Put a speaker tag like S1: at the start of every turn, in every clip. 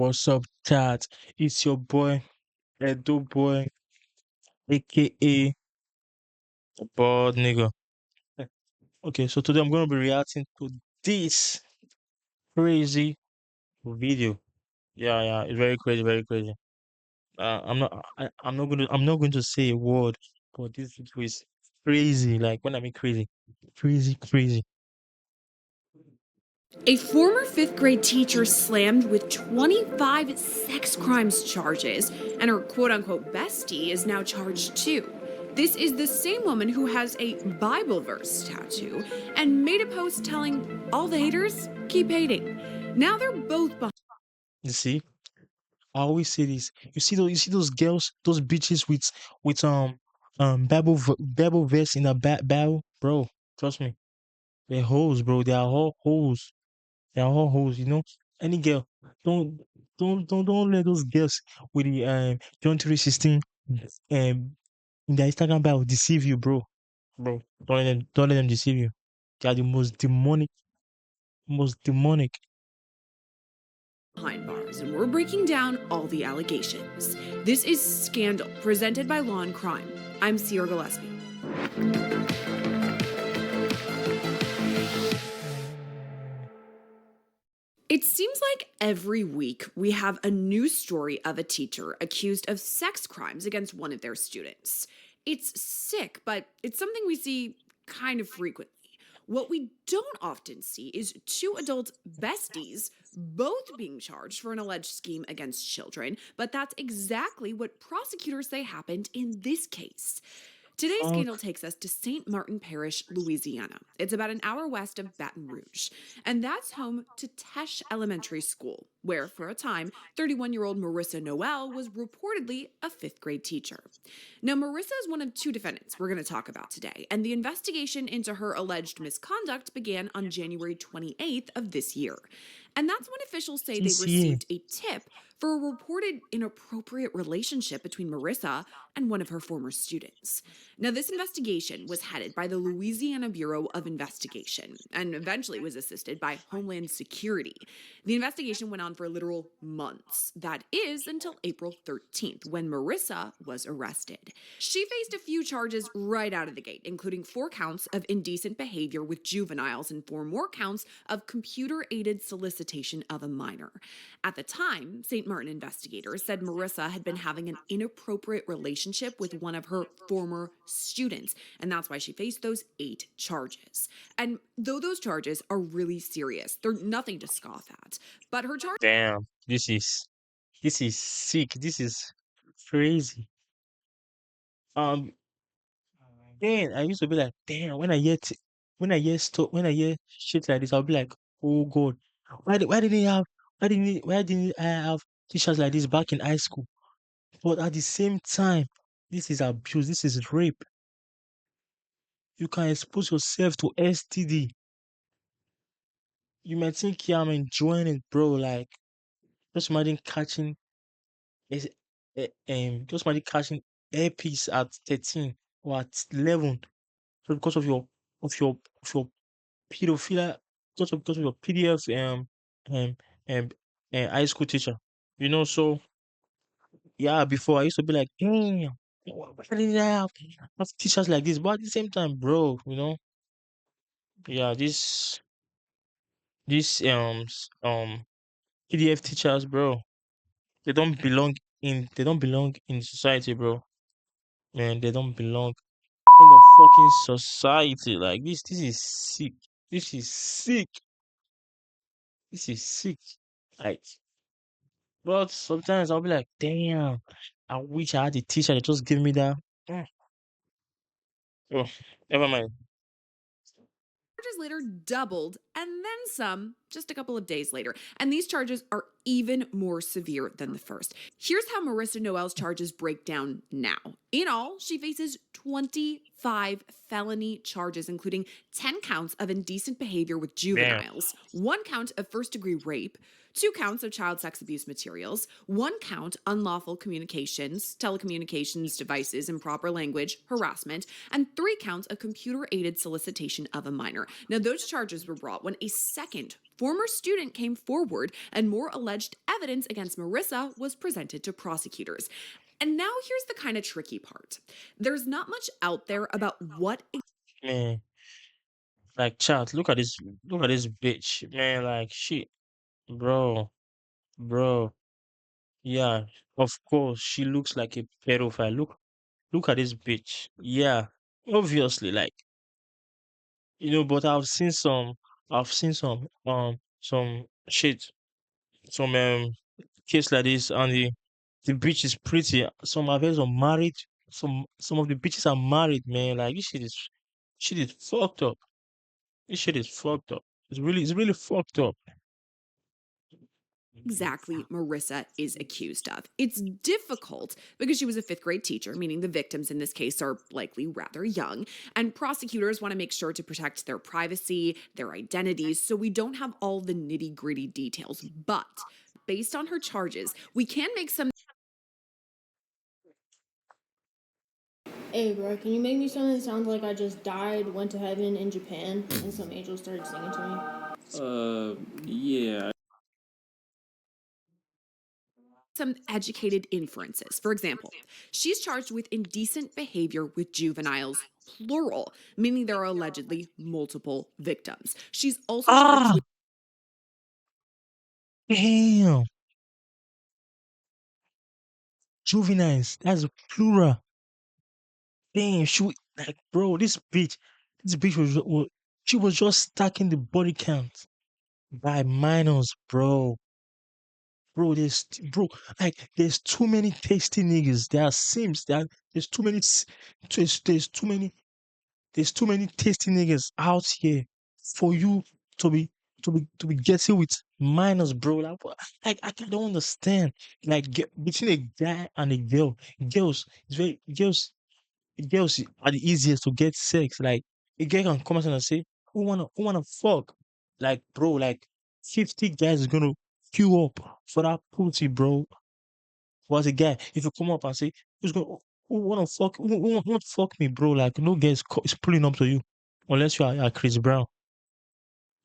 S1: What's up, chat? It's your boy, Edo Boy, aka Bald Nigga. Okay, so today I'm gonna be reacting to this crazy video. Yeah, it's very crazy, very crazy. I'm not going to say a word, but this video is crazy. Like when I mean crazy, crazy, crazy.
S2: A former fifth grade teacher slammed with 25 sex crimes charges, and her quote unquote bestie is now charged too. This is the same woman who has a Bible verse tattoo and made a post telling all the haters, keep hating. Now they're both behind.
S1: You see, I always say this. You see those girls, those bitches with Bible verse in a Bible, bro. Trust me. They're hoes, bro. They are all hoes. They are all hoes. Any girl, don't don't let those girls with the John 3:16 in their Instagram bio deceive you, bro. Bro, don't let them deceive you. They are the most demonic.
S2: Behind bars, and we're breaking down all the allegations. This is Scandal, presented by Law and Crime. I'm Sierra Gillespie. It seems like every week we have a new story of a teacher accused of sex crimes against one of their students. It's sick, but it's something we see kind of frequently. What we don't often see is two adult besties both being charged for an alleged scheme against children, but that's exactly what prosecutors say happened in this case. Today's scandal
S1: Fuck.
S2: takes us to St. Martin Parish, Louisiana. It's about an hour west of Baton Rouge, and that's home to Tesh Elementary School, where for a time, 31-year-old Marissa Noel was reportedly a fifth grade teacher. Now, Marissa is one of two defendants we're going to talk about today, and the investigation into her alleged misconduct began on January 28th of this year. And that's when officials say they
S1: This year.
S2: received a tip for a reported inappropriate relationship between Marissa and one of her former students. Now, this investigation was headed by the Louisiana Bureau of Investigation and eventually was assisted by Homeland Security. The investigation went on for literal months. That is until April 13th, when Marissa was arrested. She faced a few charges right out of the gate, including 4 counts of indecent behavior with juveniles and 4 more counts of computer-aided solicitation of a minor. At the time, St. Martin investigators said Marissa had been having an inappropriate relationship with one of her former students, and that's why she faced those 8 charges. And though those charges are really serious, they're nothing to scoff at. But her charge
S1: Damn. This is sick. This is crazy. Um, then I used to be like, damn, when I hear shit like this, I'll be like, oh God, why didn't he have why didn't I have teachers like this back in high school? But at the same time, this is abuse, this is rape. You can expose yourself to STD. You might think, yeah, I'm enjoying it, bro. Like, just imagine catching is just imagine catching herpes at 13 or at 11, so because of your of your pedophilia, because of your PDF um um high school teacher. So yeah, before I used to be like, damn, why didn't I have teachers like this? But at the same time, bro, yeah, this PDF teachers, bro, they don't belong in society, bro. Man, they don't belong in the fucking society. Like this is sick. This is sick. This is sick. Like, but sometimes I'll be like, damn, I wish I had a teacher that just give me that. Mm. Oh, never mind.
S2: charges later doubled and then some just a couple of days later. And these charges are even more severe than the first. Here's how Marissa Noel's charges break down now. In all, she faces 25 felony charges, including 10 counts of indecent behavior with
S1: Damn.
S2: juveniles, 1 count of first degree rape, 2 counts of child sex abuse materials, 1 count unlawful communications, telecommunications devices, improper language, harassment, and 3 counts of computer aided solicitation of a minor. Now, those charges were brought when a second former student came forward and more alleged evidence against Marissa was presented to prosecutors. And now here's the kind of tricky part. There's not much out there about what
S1: Man, like chat, look at this bitch. Man, like shit. Bro, bro. Yeah, of course, she looks like a pedophile. Look at this bitch. Yeah, obviously, like, but I've seen some shit, some case like this, and the bitch is pretty. Some of them are married. Some of the bitches are married, man. Like this shit is fucked up. This shit is fucked up. It's really fucked up.
S2: exactly Marissa is accused of. It's difficult because she was a fifth grade teacher, meaning the victims in this case are likely rather young, and prosecutors want to make sure to protect their privacy, their identities, so we don't have all the nitty gritty details. But based on her charges, we can make some
S3: Hey, bro, can you make me something that sounds like I just died, went to heaven in Japan, and some angels started singing to me?
S4: Yeah.
S2: educated inferences. For example, she's charged with indecent behavior with juveniles, plural, meaning there are allegedly multiple victims. She's also charged
S1: Ah,
S2: with
S1: damn, juveniles. That's plural. Damn, like, bro, this bitch she was just stacking the body count by minors, bro. Bro, like, there's too many tasty niggas. There are sims. There's too many. There's too many. There's too many tasty niggas out here for you to be to be getting with minors, bro. Like I don't understand. Like between a guy and a girl, girls, it's very girls are the easiest to get sex. Like a girl can come out and say, who wanna fuck? Like, bro, like 50 guys is gonna queue up for that pussy, bro. For as a guy, if you come up and say, who wanna fuck me, bro? Like no guy is pulling up to you unless you are Chris Brown.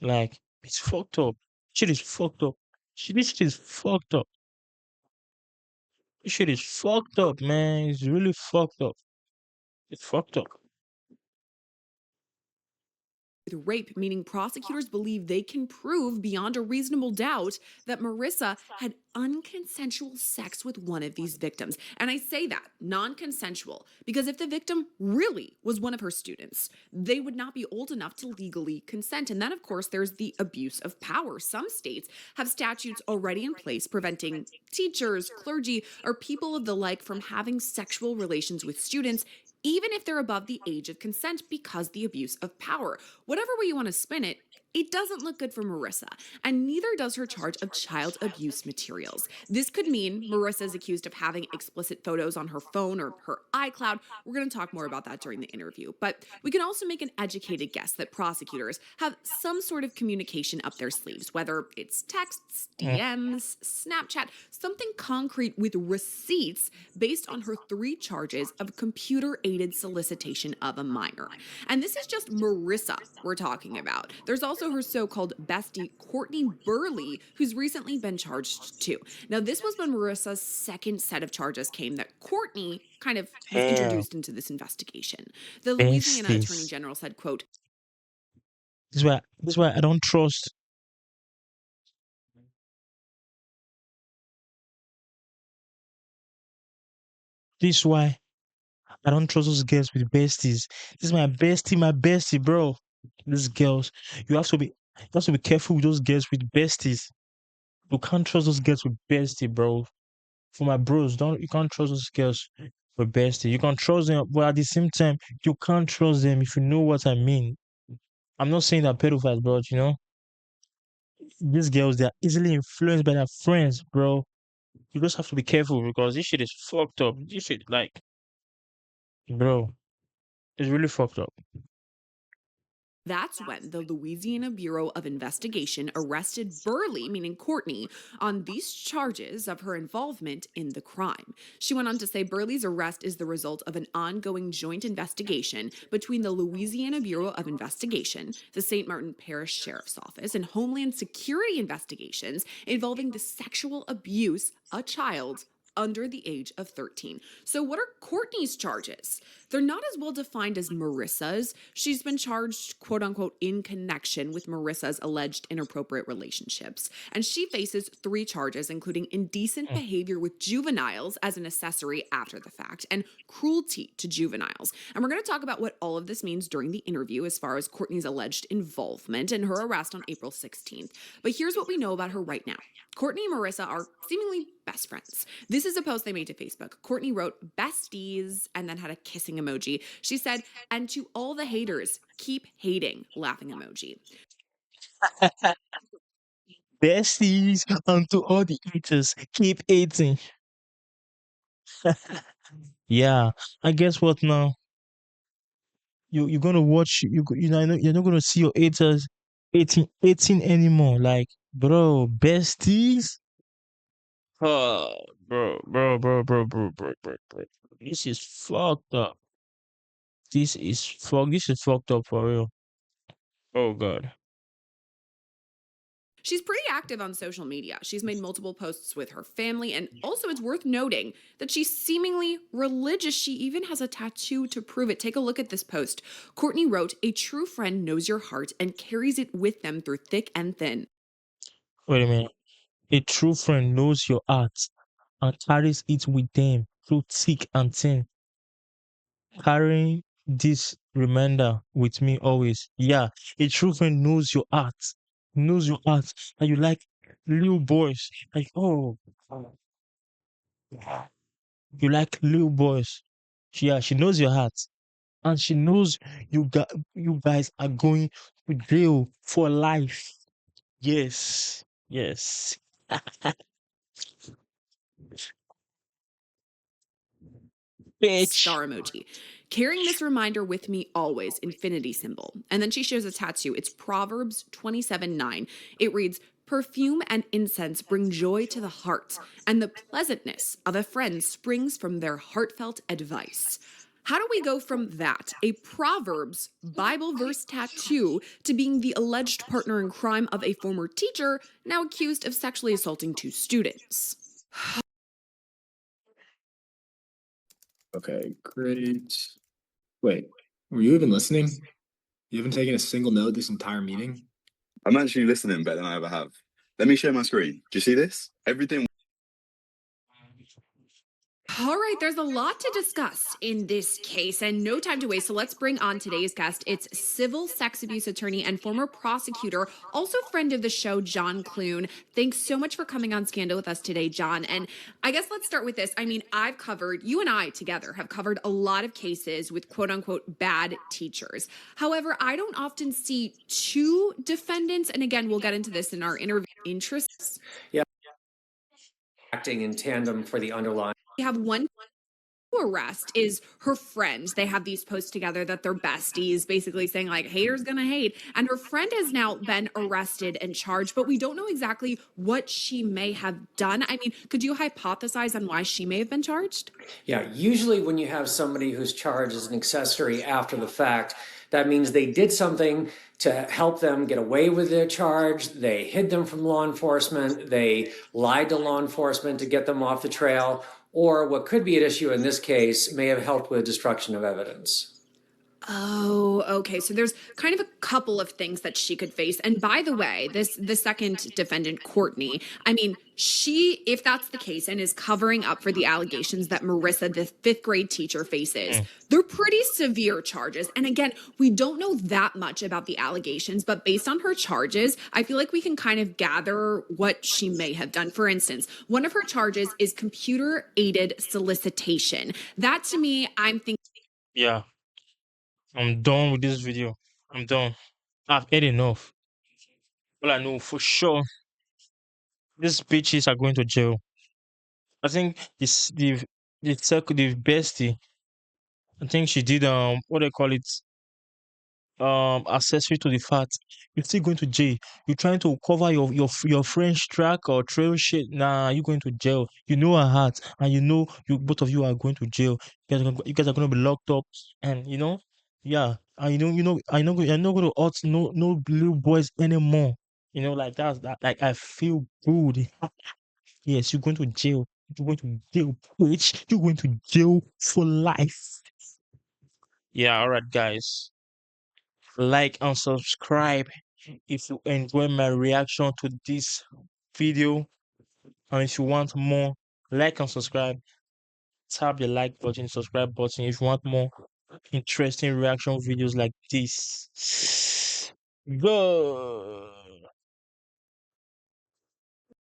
S1: Like it's fucked up. Shit is fucked up. This shit is fucked up. This shit is fucked up, man. It's really fucked up. It's fucked up.
S2: rape, meaning prosecutors believe they can prove beyond a reasonable doubt that Marissa had unconsensual sex with one of these victims. And I say that non consensual because if the victim really was one of her students, they would not be old enough to legally consent. And then, of course, there's the abuse of power. Some states have statutes already in place preventing teachers, clergy, or people of the like from having sexual relations with students even if they're above the age of consent because the abuse of power. Whatever way you want to spin it, it doesn't look good for Marissa, and neither does her charge of child abuse materials. This could mean Marissa is accused of having explicit photos on her phone or her iCloud. We're going to talk more about that during the interview, but we can also make an educated guess that prosecutors have some sort of communication up their sleeves, whether it's texts,
S1: Mm.
S2: DMs, Snapchat, something concrete with receipts based on her 3 charges of computer aided solicitation of a minor. And this is just Marissa we're talking about. There's also her so called bestie, Courtney Burley, who's recently been charged too. Now, this was when Marissa's second set of charges came that Courtney kind of was
S1: Damn,
S2: introduced into this investigation. The Louisiana Attorney
S1: besties.
S2: General said, quote,
S1: This is why I don't trust. This is why I don't trust those girls with besties. This is my bestie, bro. These girls, you have to be careful with those girls with besties. You can't trust those girls with bestie, bro. For my bros, don't you can't trust those girls with bestie. You can trust them, but at the same time, you can't trust them if you know what I mean. I'm not saying that pedophiles, but these girls they're easily influenced by their friends, bro. You just have to be careful because this shit is fucked up. This shit, like, bro, it's really fucked up.
S2: That's when the Louisiana Bureau of Investigation arrested Burley, meaning Courtney, on these charges of her involvement in the crime. She went on to say Burley's arrest is the result of an ongoing joint investigation between the Louisiana Bureau of Investigation, the St. Martin Parish Sheriff's Office, and Homeland Security investigations involving the sexual abuse of a child under the age of 13. So, what are Courtney's charges? They're not as well defined as Marissa's. She's been charged, quote unquote, in connection with Marissa's alleged inappropriate relationships. And she faces 3 charges, including indecent
S1: Mm.
S2: behavior with juveniles as an accessory after the fact and cruelty to juveniles. And we're going to talk about what all of this means during the interview as far as Courtney's alleged involvement and her arrest on April 16th. But here's what we know about her right now. Courtney and Marissa are seemingly best friends. This is a post they made to Facebook. Courtney wrote besties and then had a kissing emoji. She said, and to all the haters, keep hating, laughing emoji.
S1: Besties, and to all the eaters, keep eating. Yeah, I guess what now? You're gonna watch you know you're not gonna see your haters eating anymore. Like, bro, besties. Oh, bro. This is fucked up. This is fucked up for real. Oh god.
S2: She's pretty active on social media. She's made multiple posts with her family, and also it's worth noting that she's seemingly religious. She even has a tattoo to prove it. Take a look at this post. Courtney wrote, "A true friend knows your heart and carries it with them through thick and thin."
S1: Wait a minute. A true friend knows your heart and carries it with them through thick and thin. Carrying this reminder with me always. Yeah, a true friend knows your heart, and you like little boys. Like, oh, you like little boys. Yeah, she knows your heart, and she knows you guys are going to jail for life. Yes, yes. Bitch.
S2: Star emoji. Carrying this reminder with me always, infinity symbol. And then she shows a tattoo. It's Proverbs 27:9. It reads, "Perfume and incense bring joy to the heart, and the pleasantness of a friend springs from their heartfelt advice." How do we go from that, a Proverbs Bible verse tattoo, to being the alleged partner in crime of a former teacher now accused of sexually assaulting 2 students?
S5: Okay, great. Wait, were you even listening? You haven't taken a single note this entire meeting?
S6: I'm actually listening better than I ever have. Let me share my screen. Do you see this? Everything.
S2: All right, there's a lot to discuss in this case and no time to waste. So let's bring on today's guest. It's civil sex abuse attorney and former prosecutor, also friend of the show, John Clune. Thanks so much for coming on Scandal with us today, John. And I guess let's start with this. I mean, you and I together have covered a lot of cases with quote unquote bad teachers. However, I don't often see 2 defendants. And again, we'll get into this in our interview interests.
S7: Acting in tandem for the underlying.
S2: We have one arrest is her friend. They have these posts together that they're besties, basically saying like haters gonna hate. And her friend has now been arrested and charged, but we don't know exactly what she may have done. I mean, could you hypothesize on why she may have been charged?
S7: Yeah, usually when you have somebody who's charged as an accessory after the fact, that means they did something to help them get away with their charge. They hid them from law enforcement. They lied to law enforcement to get them off the trail. Or what could be at issue in this case may have helped with destruction of evidence.
S2: Oh, okay. So there's kind of a couple of things that she could face. And by the way, the second defendant, Courtney, I mean, she, if that's the case, and is covering up for the allegations that Marissa, the 5th grade teacher, faces. They're pretty severe charges. And again, we don't know that much about the allegations, but based on her charges, I feel like we can kind of gather what she may have done. For instance, one of her charges is computer-aided solicitation. That to me, I'm thinking.
S1: Yeah, I'm done with this video. I'm done. I've had enough. All I know for sure, these bitches are going to jail. I think the bestie. I think she did what they call it. accessory to the fact you're still going to jail. You're trying to cover your friend's track or trail shit. Nah, you're going to jail. You know her heart, and you know you both of you are going to jail. You guys are going to be locked up, and yeah, and you're not going to hurt no little boys anymore. Like that. Like I feel good. Yes, you're going to jail. You're going to jail, bitch. You're going to jail for life. Yeah, all right, guys. Like and subscribe if you enjoy my reaction to this video, and if you want more, like and subscribe. Tap the like button, subscribe button if you want more interesting reaction videos like this. Go.